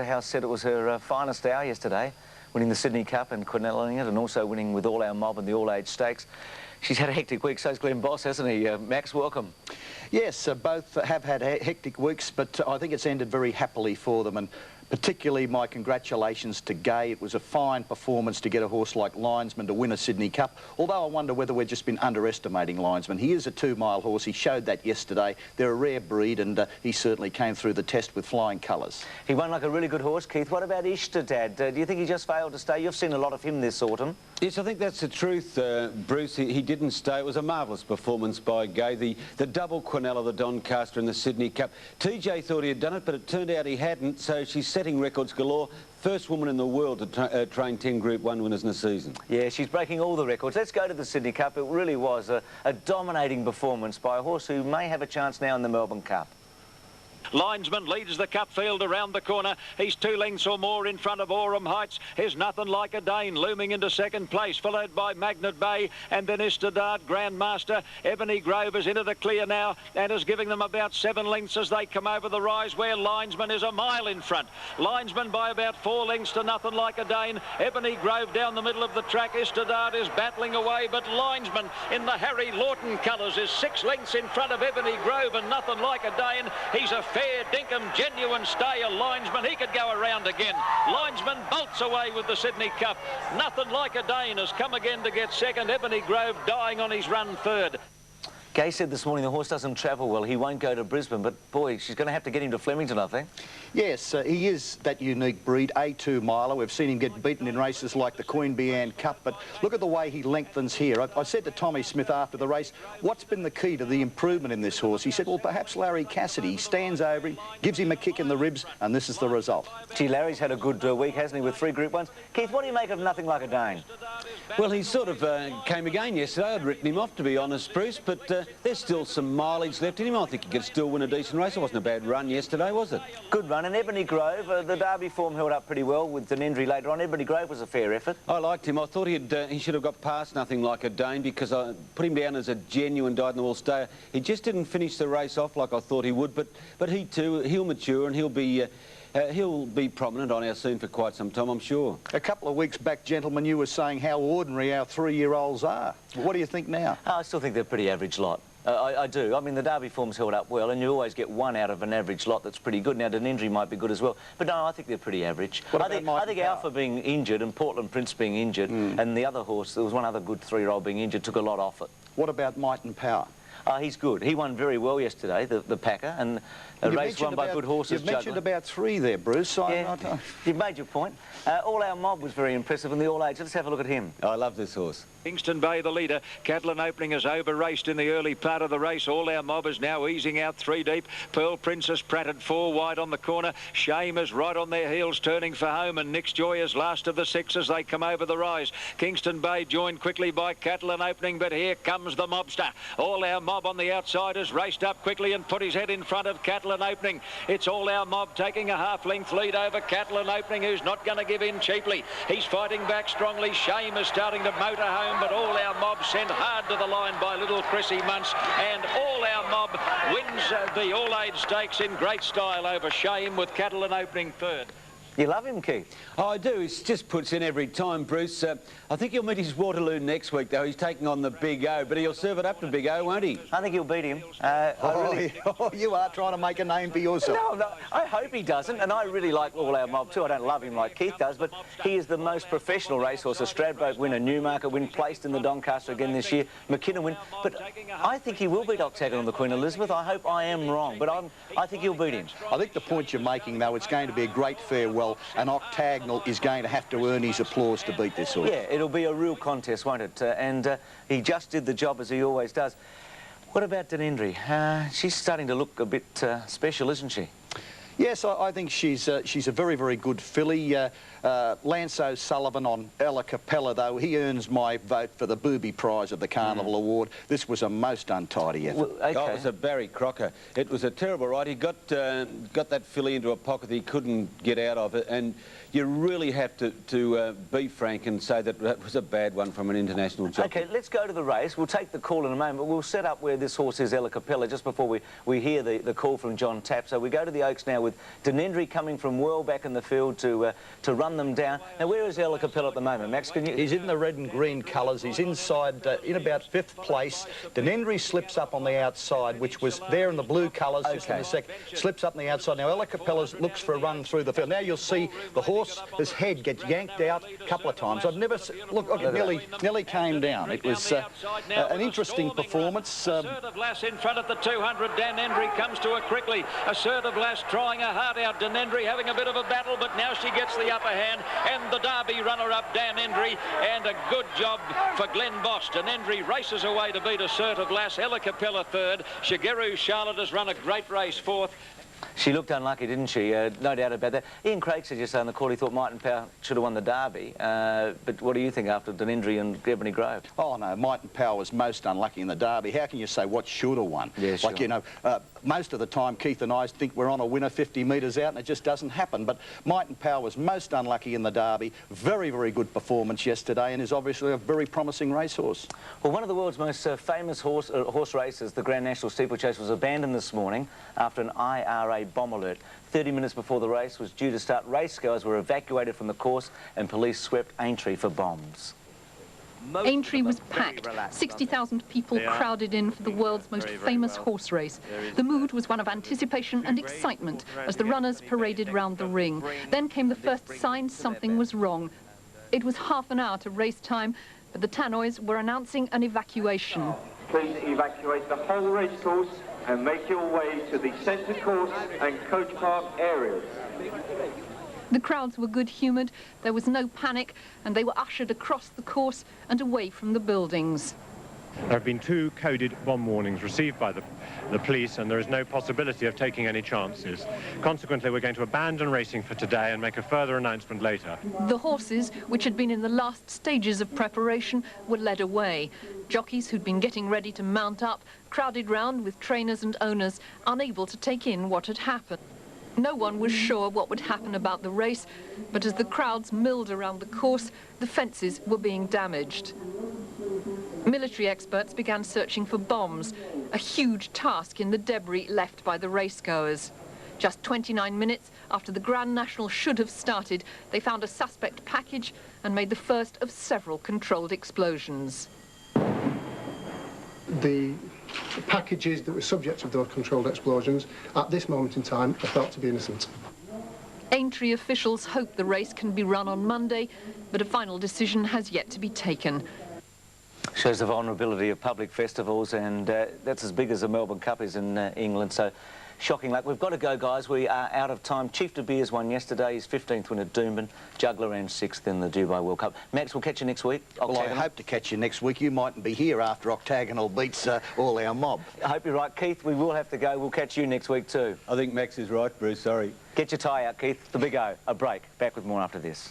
House said it was her finest hour yesterday, winning the Sydney Cup and quinelling it, and also winning with All Our Mob and the All-Age Stakes. She's had a hectic week, so's Glenn Boss, hasn't he? Max, welcome. Yes, both have had hectic weeks, but I think it's ended very happily for them, and particularly my congratulations to Gay. It was a fine performance to get a horse like Linesman to win a Sydney Cup, although I wonder whether we've just been underestimating Linesman. He is a 2-mile horse. He showed that yesterday. They're a rare breed, and he certainly came through the test with flying colours. He won like a really good horse, Keith. What about Ishtadad? Do you think he just failed to stay? You've seen a lot of him this autumn. Yes, I think that's the truth, Bruce. He didn't stay. It was a marvellous performance by Gay. The double Quinella, the Doncaster and the Sydney Cup. TJ thought he had done it, but it turned out he hadn't, so she's setting records galore. First woman in the world to train 10 Group 1 winners in a season. Yeah, she's breaking all the records. Let's go to the Sydney Cup. It really was a dominating performance by a horse who may have a chance now in the Melbourne Cup. Linesman leads the cup field around the corner. He's 2 lengths or more in front of Aurum Heights. Here's Nothing Like a Dane looming into second place, followed by Magnet Bay and then Istadard, Grandmaster. Ebony Grove is into the clear now and is giving them about 7 lengths as they come over the rise, where Linesman is a mile in front. Linesman by about 4 lengths to Nothing Like a Dane. Ebony Grove down the middle of the track. Istadard is battling away, but Linesman in the Harry Lawton colours is 6 lengths in front of Ebony Grove and Nothing Like a Dane. He's a fair dinkum, genuine stay, a Linesman. He could go around again. Linesman bolts away with the Sydney Cup. Nothing Like a Dane has come again to get second. Ebony Grove dying on his run third. Gay said this morning the horse doesn't travel well. He won't go to Brisbane, but boy, she's going to have to get him to Flemington, I think. Yes, he is that unique breed, a 2-miler. We've seen him get beaten in races like the Queen Bee Anne Cup, but look at the way he lengthens here. I said to Tommy Smith after the race, what's been the key to the improvement in this horse? He said, well, perhaps Larry Cassidy. He stands over him, gives him a kick in the ribs, and this is the result. Gee, Larry's had a good week, hasn't he, with 3 Group 1s? Keith, what do you make of Nothing Like a Dane? Well, he sort of came again yesterday. I'd written him off, to be honest, Bruce, but there's still some mileage left in him. I think he could still win a decent race. It wasn't a bad run yesterday, was it? Good run. And Ebony Grove, the Derby form held up pretty well with Denendry later on. Ebony Grove was a fair effort. I liked him. I thought he should have got past Nothing Like a Dane, because I put him down as a genuine dyed-in-the-wool stayer. He just didn't finish the race off like I thought he would, but he too, he'll mature and he'll be prominent on our scene for quite some time, I'm sure. A couple of weeks back, gentlemen, you were saying how ordinary our 3-year-olds are. What do you think now? I still think they're a pretty average lot. I do. I mean, the Derby form's held up well, and you always get one out of an average lot that's pretty good. Now, Denendry might be good as well, but no, I think they're pretty average. I think Alpha being injured and Portland Prince being injured, and the other horse, there was one other good 3-year-old being injured, took a lot off it. What about Might and Power? He's good. He won very well yesterday, the Packer, and a race won by good horses. You've mentioned about 3 there, Bruce. Yeah, you've made your point. All Our Mob was very impressive in the All-Age. Let's have a look at him. I love this horse. Kingston Bay, the leader. Catlin Opening is over-raced in the early part of the race. All Our Mob is now easing out 3 deep. Pearl Princess pratted 4 wide on the corner. Shame is right on their heels, turning for home, and Nick's Joy is last of the 6 as they come over the rise. Kingston Bay joined quickly by Catlin Opening, but here comes the mobster. All Our Mob on the outside has raced up quickly and put his head in front of Catlin Opening. It's All Our Mob taking a half-length lead over Catlin Opening, who's not going to give in cheaply. He's fighting back strongly. Shame is starting to motor home, but All Our Mob sent hard to the line by little Chrissy Munce, and All Our Mob wins the All-Age Stakes in great style over Shame, with Catlin Opening third. You love him, Keith? Oh, I do. He just puts in every time, Bruce. I think he'll meet his Waterloo next week, though. He's taking on the Big O, but he'll serve it up to Big O, won't he? I think he'll beat him. You are trying to make a name for yourself. No, I hope he doesn't, and I really like All Our Mob too. I don't love him like Keith does, but he is the most professional racehorse. A Stradbroke win, a Newmarket win, placed in the Doncaster again this year, McKinnon win. But I think he will beat Octagon on the Queen Elizabeth. I hope I am wrong, but I think he'll beat him. I think the point you're making, though, it's going to be a great farewell, and Octagonal is going to have to earn his applause to beat this horse. Yeah, it'll be a real contest, won't it? And he just did the job as he always does. What about Denendry? She's starting to look a bit special, isn't she? Yes, I think she's a very, very good filly. Lance O'Sullivan on Ella Capella, though, he earns my vote for the Booby Prize of the Carnival Award. This was a most untidy effort. Well, okay. Oh, it was a Barry Crocker. It was a terrible ride. He got that filly into a pocket that he couldn't get out of it, and you really have to be frank and say that that was a bad one from an international jockey. Okay, let's go to the race. We'll take the call in a moment. We'll set up where this horse is, Ella Capella, just before we hear the call from John Tapp. So we go to the Oaks now with with Denendry coming from well back in the field to run them down. Now, where is El Capella at the moment, Max? Can you... He's in the red and green colours. He's inside in about 5th place. Denendry slips up on the outside, which was there in the blue colours just in a sec. Slips up on the outside. Now, El Capella looks for a run through the field. Now you'll see the horse, his head gets yanked out a couple of times. I've never... Look, it nearly came down. It was an interesting performance. Assertive Lass in front of the 200. Denendry comes to her quickly. Assertive Lass trying her heart out. Denendry having a bit of a battle, but now she gets the upper hand. And the Derby runner-up, Denendry, and a good job for Glenn Boss. Denendry races away to beat Assertive Lass. Ella Capella third. Shigeru Charlotte has run a great race fourth. She looked unlucky, didn't she? No doubt about that. Ian Craig said yesterday on the call he thought Might and Power should have won the Derby. But what do you think after Denendry and Ebony Grove? Oh, no, Might and Power was most unlucky in the Derby. How can you say what should have won? Yeah, sure. Like, you know, most of the time Keith and I think we're on a winner 50 metres out and it just doesn't happen. But Might and Power was most unlucky in the Derby. Very, very good performance yesterday and is obviously a very promising racehorse. Well, one of the world's most famous horse races, the Grand National Steeplechase, was abandoned this morning after an IRA bomb alert. 30 minutes before the race was due to start, racegoers were evacuated from the course and police swept Aintree for bombs. Aintree was packed. 60,000 people crowded in for the world's most famous horse race. The mood was one of anticipation and excitement as the runners paraded round the ring. Then came the first sign something was wrong. It was half an hour to race time, but the tannoys were announcing an evacuation. Please evacuate the whole race course and make your way to the centre course and coach park areas. The crowds were good-humoured, there was no panic, and they were ushered across the course and away from the buildings. There have been 2 coded bomb warnings received by the police, and there is no possibility of taking any chances. Consequently, we're going to abandon racing for today and make a further announcement later. The horses, which had been in the last stages of preparation, were led away. Jockeys who'd been getting ready to mount up crowded round with trainers and owners, unable to take in what had happened. No one was sure what would happen about the race, but as the crowds milled around the course, the fences were being damaged. Military experts began searching for bombs, a huge task in the debris left by the racegoers. Just 29 minutes after the Grand National should have started, they found a suspect package and made the first of several controlled explosions. The packages that were subject to those controlled explosions, at this moment in time, are thought to be innocent. Aintree officials hope the race can be run on Monday, but a final decision has yet to be taken. Shows the vulnerability of public festivals, and that's as big as the Melbourne Cup is in England, so shocking luck. We've got to go, guys. We are out of time. Chief De Beers won yesterday. His 15th win at Doomben. Juggler ran 6th in the Dubai World Cup. Max, we'll catch you next week. Well, I hope to catch you next week. You mightn't be here after Octagonal beats all our mob. I hope you're right. Keith, we will have to go. We'll catch you next week too. I think Max is right, Bruce. Sorry. Get your tie out, Keith. The Big O. A break. Back with more after this.